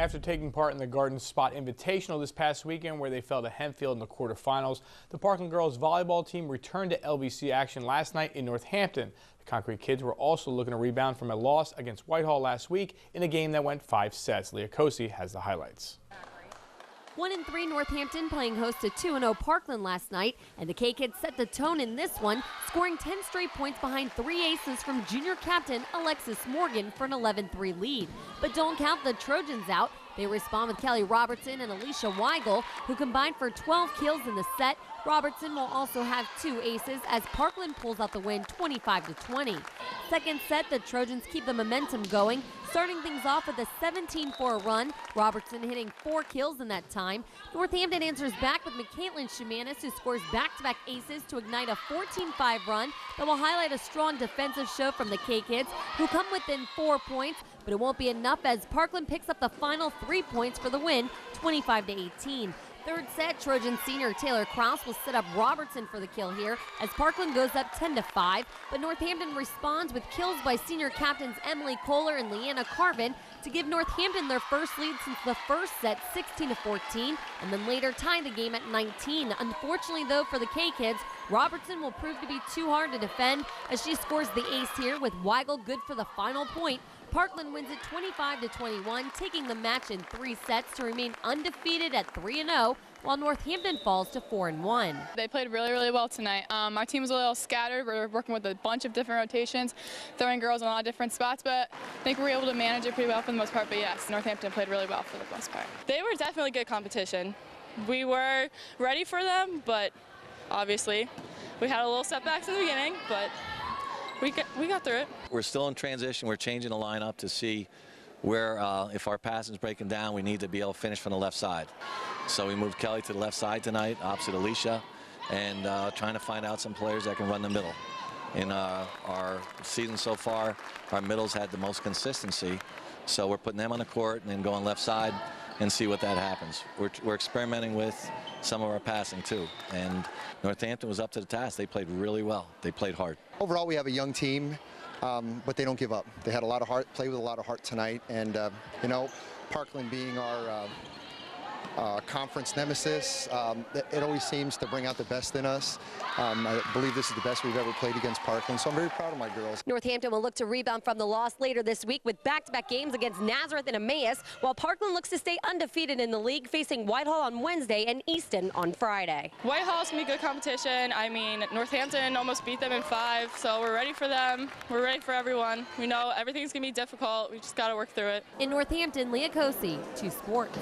After taking part in the Garden Spot Invitational this past weekend, where they fell to Hempfield in the quarterfinals, the Parkland girls volleyball team returned to LBC action last night in Northampton. The Concrete Kids were also looking to rebound from a loss against Whitehall last week in a game that went 5 sets. Leah Cosi has the highlights. 1-3 Northampton playing host to 2-0 Parkland last night, and the K-Kids set the tone in this one, scoring 10 straight points behind 3 aces from junior captain Alexis Morgan for an 11-3 lead. But don't count the Trojans out. They respond with Kelly Robertson and Alicia Weigel, who combined for 12 kills in the set. Robertson will also have 2 aces as Parkland pulls out the win 25-20. Second set, the Trojans keep the momentum going, starting things off with a 17-4 run. Robertson hitting 4 kills in that time. Northampton answers back with McCaitlin Schumanis, who scores back-to-back aces to ignite a 14-5 run that will highlight a strong defensive show from the K-Kids, who come within 4 points, but it won't be enough as Parkland picks up the final 3 points for the win, 25-18. Third set, Trojan senior Taylor Krause will set up Robertson for the kill here as Parkland goes up 10-5, but Northampton responds with kills by senior captains Emily Kohler and Leanna Carvin to give Northampton their first lead since the first set, 16-14, and then later tie the game at 19. Unfortunately, though, for the K-Kids, Robertson will prove to be too hard to defend as she scores the ace here with Weigel good for the final point. Parkland wins it 25-21, taking the match in 3 sets to remain undefeated at 3-0, while Northampton falls to 4-1. They played really well tonight. Our team was a little scattered. We're working with a bunch of different rotations, throwing girls in a lot of different spots, but I think we were able to manage it pretty well for the most part. But yes, Northampton played really well for the most part. They were definitely good competition. We were ready for them, but obviously we had a little setbacks in the beginning, but we got through it. We're still in transition. We're changing the lineup to see where, if our passing's breaking down, we need to be able to finish from the left side. So we moved Kelly to the left side tonight, opposite Alicia, and trying to find out some players that can run the middle. In our season so far, our middles had the most consistency, so we're putting them on the court and then going left side and see what that happens. We're experimenting with some of our passing too, and Northampton was up to the task. They played really well. They played hard. Overall, we have a young team, but they don't give up. They had a lot of heart, played with a lot of heart tonight, and you know, Parkland being our conference nemesis, it always seems to bring out the best in us. I believe this is the best we've ever played against Parkland, so I'm very proud of my girls. Northampton will look to rebound from the loss later this week with back-to-back games against Nazareth and Emmaus, while Parkland looks to stay undefeated in the league, facing Whitehall on Wednesday and Easton on Friday. Whitehall's going to be good competition. I mean, Northampton almost beat them in 5, so we're ready for them. We're ready for everyone. We know everything's going to be difficult. We just got to work through it. In Northampton, Leah Cosi, 2 Sports.